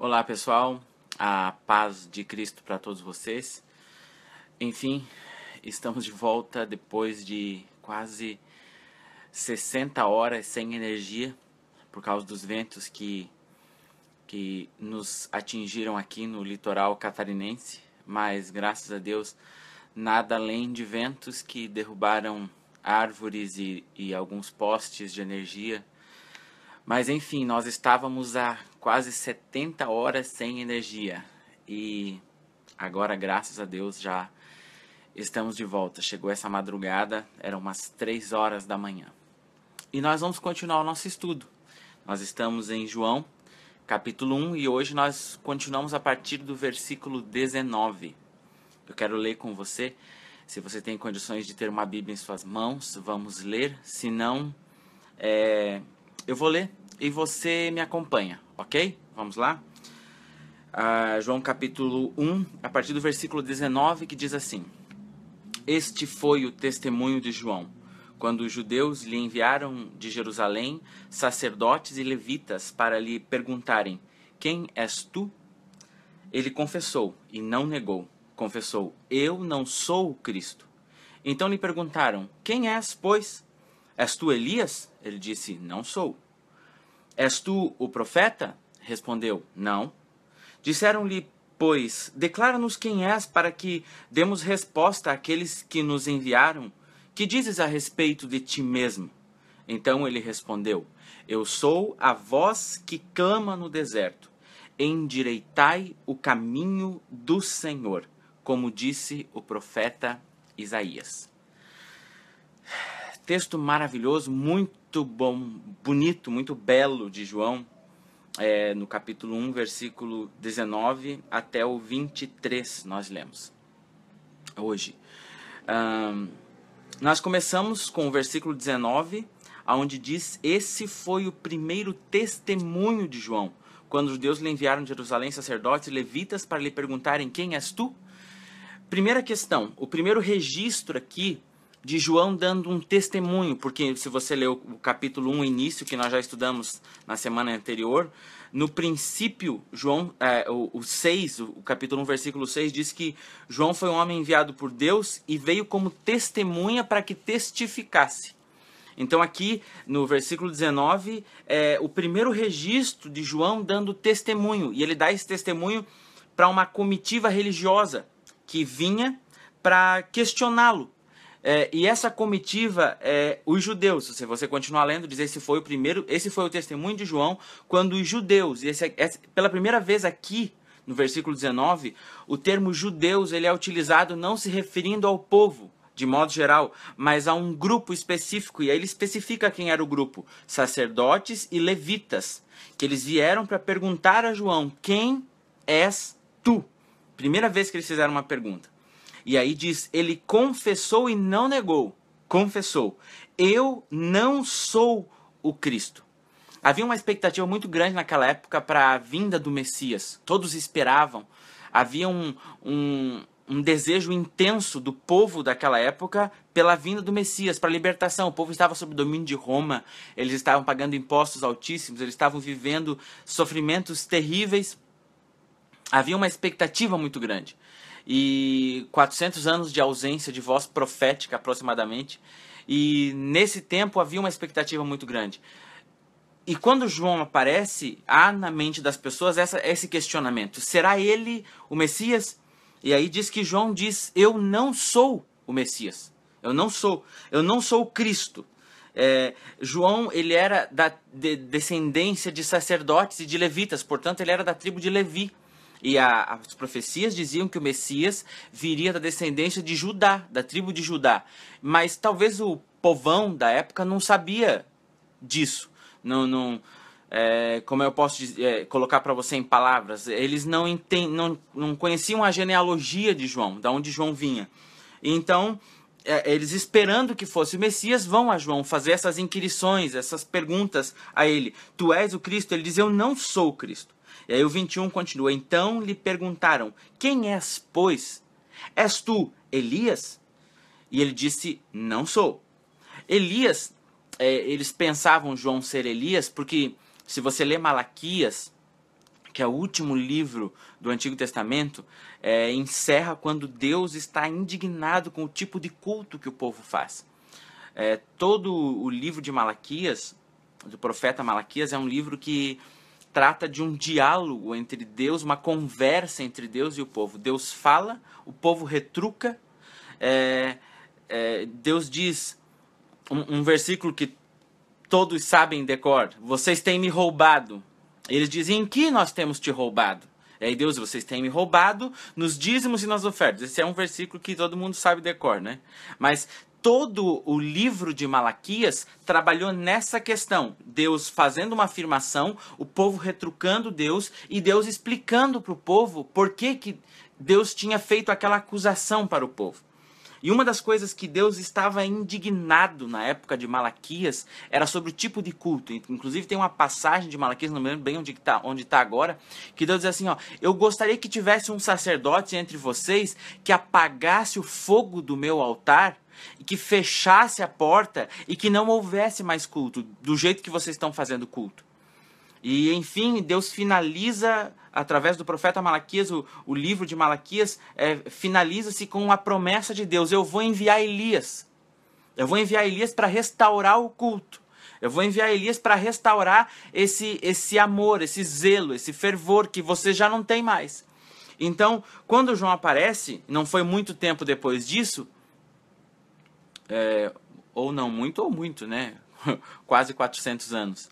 Olá pessoal, a paz de Cristo para todos vocês. Enfim, estamos de volta depois de quase 60 horas sem energia por causa dos ventos que nos atingiram aqui no litoral catarinense, mas graças a Deus nada além de ventos que derrubaram árvores e alguns postes de energia. Mas enfim, nós estávamos há quase 70 horas sem energia e agora, graças a Deus, já estamos de volta. Chegou essa madrugada, eram umas 3 horas da manhã. E nós vamos continuar o nosso estudo. Nós estamos em João, capítulo 1, e hoje nós continuamos a partir do versículo 19. Eu quero ler com você. Se você tem condições de ter uma Bíblia em suas mãos, vamos ler. Se não, eu vou ler e você me acompanha, ok? Vamos lá? João capítulo 1, a partir do versículo 19, que diz assim: Este foi o testemunho de João, quando os judeus lhe enviaram de Jerusalém sacerdotes e levitas para lhe perguntarem: Quem és tu? Ele confessou e não negou. Confessou: Eu não sou o Cristo. Então lhe perguntaram: Quem és, pois? És tu Elias? Ele disse: Não sou. És tu o profeta? Respondeu: Não. Disseram-lhe, pois: Declara-nos quem és, para que demos resposta àqueles que nos enviaram. Que dizes a respeito de ti mesmo? Então ele respondeu: Eu sou a voz que clama no deserto. Endireitai o caminho do Senhor, como disse o profeta Isaías. Texto maravilhoso, muito bom, bonito, muito belo de João, no capítulo 1, versículo 19 até o 23, nós lemos hoje. Nós começamos com o versículo 19, onde diz: Esse foi o primeiro testemunho de João, quando os judeus lhe enviaram de Jerusalém sacerdotes e levitas para lhe perguntarem: Quem és tu? Primeira questão, o primeiro registro aqui de João dando um testemunho, porque se você ler o capítulo 1, início, que nós já estudamos na semana anterior, no princípio, João, o capítulo 1, versículo 6, diz que João foi um homem enviado por Deus e veio como testemunha para que testificasse. Então aqui, no versículo 19, o primeiro registro de João dando testemunho, e ele dá esse testemunho para uma comitiva religiosa que vinha para questioná-lo. E essa comitiva, os judeus, se você continuar lendo, diz: esse foi o testemunho de João, quando os judeus, pela primeira vez aqui, no versículo 19, o termo judeus ele é utilizado não se referindo ao povo, de modo geral, mas a um grupo específico, e aí ele especifica quem era o grupo: sacerdotes e levitas, que eles vieram para perguntar a João: quem és tu? Primeira vez que eles fizeram uma pergunta. E aí diz: ele confessou e não negou. Confessou: eu não sou o Cristo. Havia uma expectativa muito grande naquela época para a vinda do Messias. Todos esperavam. Havia um desejo intenso do povo daquela época pela vinda do Messias, para a libertação. O povo estava sob o domínio de Roma, eles estavam pagando impostos altíssimos, eles estavam vivendo sofrimentos terríveis. Havia uma expectativa muito grande. E 400 anos de ausência de voz profética, aproximadamente. E nesse tempo havia uma expectativa muito grande. E quando João aparece, há na mente das pessoas esse questionamento: será ele o Messias? E aí diz que João diz: eu não sou o Messias. Eu não sou o Cristo. João, ele era da descendência de sacerdotes e de levitas, portanto ele era da tribo de Levi. E as profecias diziam que o Messias viria da descendência de Judá, da tribo de Judá. Mas talvez o povão da época não sabia disso. Como eu posso colocar para você em palavras, eles não conheciam a genealogia de João, da onde João vinha. Então, eles esperando que fosse o Messias, vão a João fazer essas inquirições, essas perguntas a ele: tu és o Cristo? Ele diz: eu não sou o Cristo. E aí o 21 continua: então lhe perguntaram: quem és, pois? És tu Elias? E ele disse: não sou. Elias, eles pensavam João ser Elias, porque se você lê Malaquias, que é o último livro do Antigo Testamento, encerra quando Deus está indignado com o tipo de culto que o povo faz. Todo o livro de Malaquias, do profeta Malaquias, é um livro que trata de um diálogo entre Deus, uma conversa entre Deus e o povo. Deus fala, o povo retruca. Deus diz um versículo que todos sabem de cor: vocês têm me roubado. Eles dizem: em que nós temos te roubado? E aí Deus: vocês têm me roubado nos dízimos e nas ofertas. Esse é um versículo que todo mundo sabe de cor, né? Mas todo o livro de Malaquias trabalhou nessa questão. Deus fazendo uma afirmação, o povo retrucando Deus e Deus explicando para o povo por que Deus tinha feito aquela acusação para o povo. E uma das coisas que Deus estava indignado na época de Malaquias era sobre o tipo de culto. Inclusive tem uma passagem de Malaquias, não me lembro bem onde está agora, que Deus diz assim: eu gostaria que tivesse um sacerdote entre vocês que apagasse o fogo do meu altar e que fechasse a porta e que não houvesse mais culto, do jeito que vocês estão fazendo culto. E, enfim, Deus finaliza, através do profeta Malaquias, o livro de Malaquias, finaliza-se com a promessa de Deus: eu vou enviar Elias. Eu vou enviar Elias para restaurar o culto. Eu vou enviar Elias para restaurar esse amor, esse zelo, esse fervor que você já não tem mais. Então, quando João aparece, não foi muito tempo depois disso, ou não muito, ou muito, né? Quase 400 anos.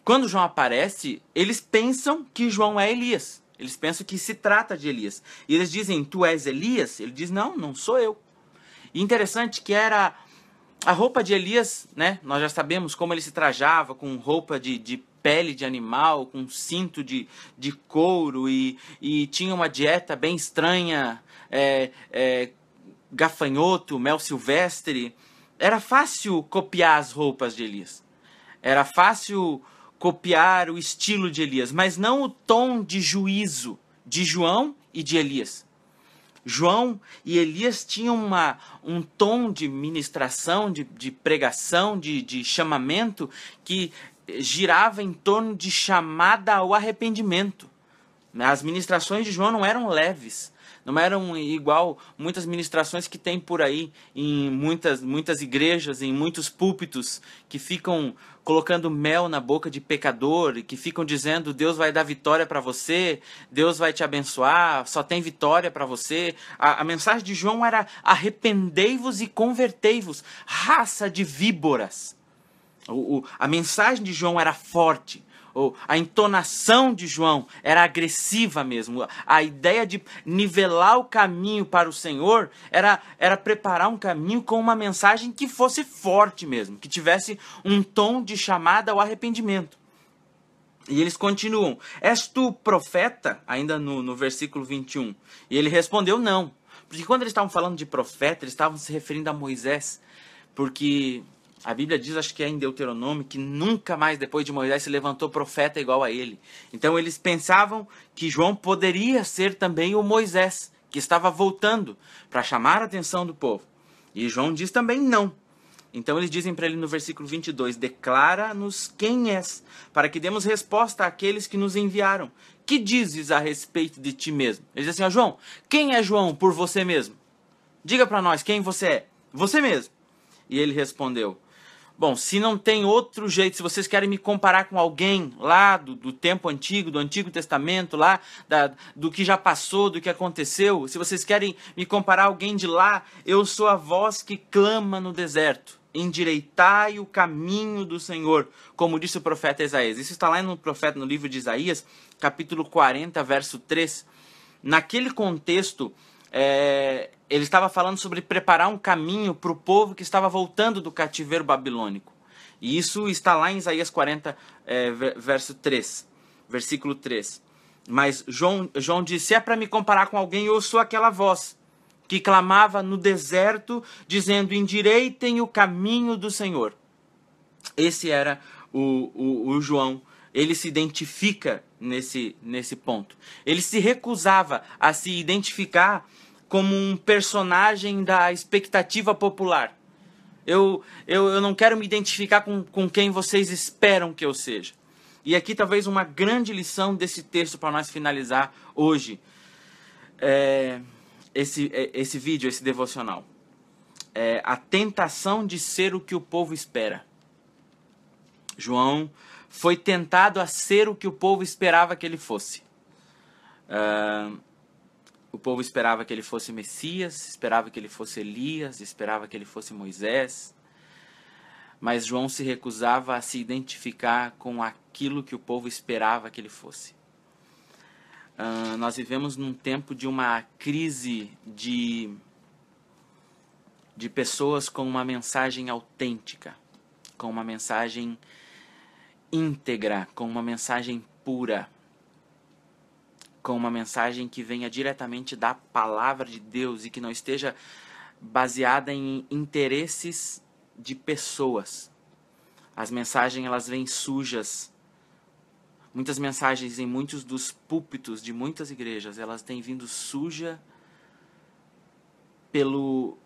Quando João aparece, eles pensam que João é Elias. Eles pensam que se trata de Elias. E eles dizem: tu és Elias? Ele diz: não, não sou eu. E interessante que era a roupa de Elias, né? Nós já sabemos como ele se trajava, com roupa de pele de animal, com cinto de couro, e tinha uma dieta bem estranha, gafanhoto, mel silvestre. Era fácil copiar as roupas de Elias. Era fácil copiar o estilo de Elias, mas não o tom de juízo de João e de Elias. João e Elias tinham um tom de ministração, de pregação, de chamamento, que girava em torno de chamada ao arrependimento. As ministrações de João não eram leves, não eram igual muitas ministrações que tem por aí em muitas igrejas, em muitos púlpitos, que ficam colocando mel na boca de pecador e que ficam dizendo: Deus vai dar vitória para você, Deus vai te abençoar, só tem vitória para você. A mensagem de João era: arrependei-vos e convertei-vos, raça de víboras. A mensagem de João era forte. A entonação de João era agressiva mesmo. A ideia de nivelar o caminho para o Senhor era preparar um caminho com uma mensagem que fosse forte mesmo, que tivesse um tom de chamada ao arrependimento. E eles continuam: és tu profeta? Ainda no versículo 21. E ele respondeu: não. Porque quando eles estavam falando de profeta, eles estavam se referindo a Moisés. Porque a Bíblia diz, acho que é em Deuteronômio, que nunca mais depois de Moisés se levantou profeta igual a ele. Então eles pensavam que João poderia ser também o Moisés, que estava voltando para chamar a atenção do povo. E João diz também não. Então eles dizem para ele no versículo 22, declara-nos quem és, para que demos resposta àqueles que nos enviaram. Que dizes a respeito de ti mesmo? Ele diz assim: João, quem é João por você mesmo? Diga para nós quem você é. Você mesmo. E ele respondeu: bom, se não tem outro jeito, se vocês querem me comparar com alguém lá do tempo antigo, do Antigo Testamento, lá do que já passou, do que aconteceu, se vocês querem me comparar a alguém de lá, eu sou a voz que clama no deserto: endireitai o caminho do Senhor, como disse o profeta Isaías. Isso está lá no livro de Isaías, capítulo 40, verso 3. Naquele contexto, ele estava falando sobre preparar um caminho para o povo que estava voltando do cativeiro babilônico. E isso está lá em Isaías 40, versículo 3. Mas João disse: é para me comparar com alguém, eu sou aquela voz que clamava no deserto, dizendo: endireitem o caminho do Senhor. Esse era o João. Ele se identifica nesse ponto. Ele se recusava a se identificar como um personagem da expectativa popular. Eu não quero me identificar com quem vocês esperam que eu seja. E aqui talvez uma grande lição desse texto para nós finalizar hoje esse vídeo, esse devocional. A tentação de ser o que o povo espera. João foi tentado a ser o que o povo esperava que ele fosse. O povo esperava que ele fosse Messias, esperava que ele fosse Elias, esperava que ele fosse Moisés. Mas João se recusava a se identificar com aquilo que o povo esperava que ele fosse. Nós vivemos num tempo de uma crise de pessoas com uma mensagem autêntica, com uma mensagem íntegra, com uma mensagem pura, com uma mensagem que venha diretamente da palavra de Deus e que não esteja baseada em interesses de pessoas. As mensagens, elas vêm sujas. Muitas mensagens em muitos dos púlpitos de muitas igrejas, elas têm vindo suja pelo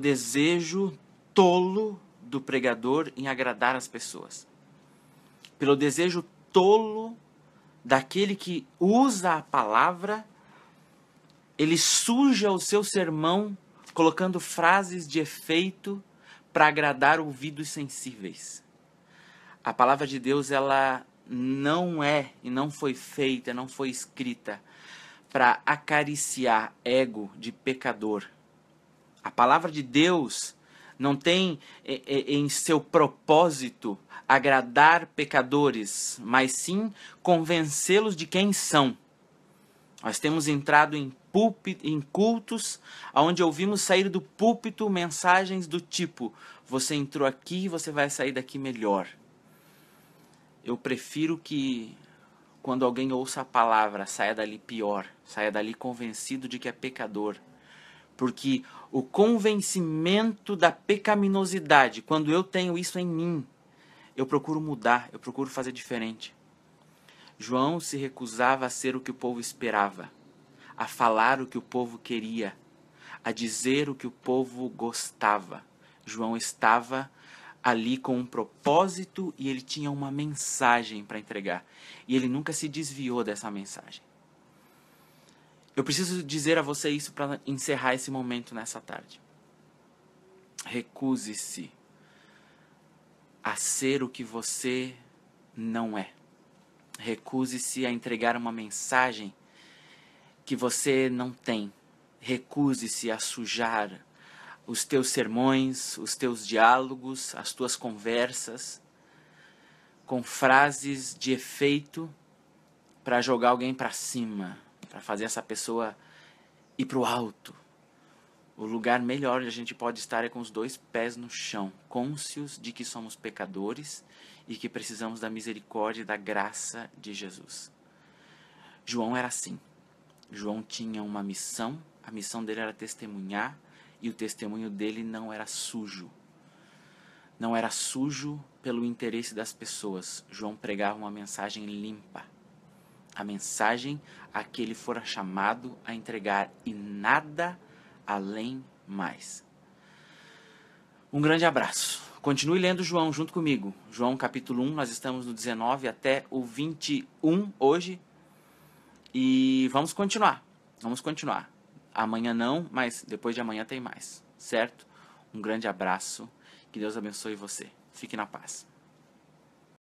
desejo tolo do pregador em agradar as pessoas. Pelo desejo tolo daquele que usa a palavra, ele suja o seu sermão colocando frases de efeito para agradar ouvidos sensíveis. A palavra de Deus, ela não é e não foi feita, não foi escrita para acariciar ego de pecador. A palavra de Deus não tem em seu propósito agradar pecadores, mas sim convencê-los de quem são. Nós temos entrado em cultos onde ouvimos sair do púlpito mensagens do tipo: você entrou aqui, você vai sair daqui melhor. Eu prefiro que quando alguém ouça a palavra, saia dali pior, saia dali convencido de que é pecador. Porque o convencimento da pecaminosidade, quando eu tenho isso em mim, eu procuro mudar, eu procuro fazer diferente. João se recusava a ser o que o povo esperava, a falar o que o povo queria, a dizer o que o povo gostava. João estava ali com um propósito e ele tinha uma mensagem para entregar. E ele nunca se desviou dessa mensagem. Eu preciso dizer a você isso para encerrar esse momento nessa tarde. Recuse-se a ser o que você não é. Recuse-se a entregar uma mensagem que você não tem. Recuse-se a sujar os teus sermões, os teus diálogos, as tuas conversas com frases de efeito para jogar alguém para cima, para fazer essa pessoa ir para o alto. O lugar melhor onde a gente pode estar é com os 2 pés no chão, cônscios de que somos pecadores e que precisamos da misericórdia e da graça de Jesus. João era assim. João tinha uma missão, a missão dele era testemunhar, e o testemunho dele não era sujo. Não era sujo pelo interesse das pessoas. João pregava uma mensagem limpa. A mensagem a que ele fora chamado a entregar, e nada além mais. Um grande abraço. Continue lendo João junto comigo. João capítulo 1, nós estamos no 19 até o 21 hoje. E vamos continuar. Amanhã não, mas depois de amanhã tem mais, certo? Um grande abraço. Que Deus abençoe você. Fique na paz.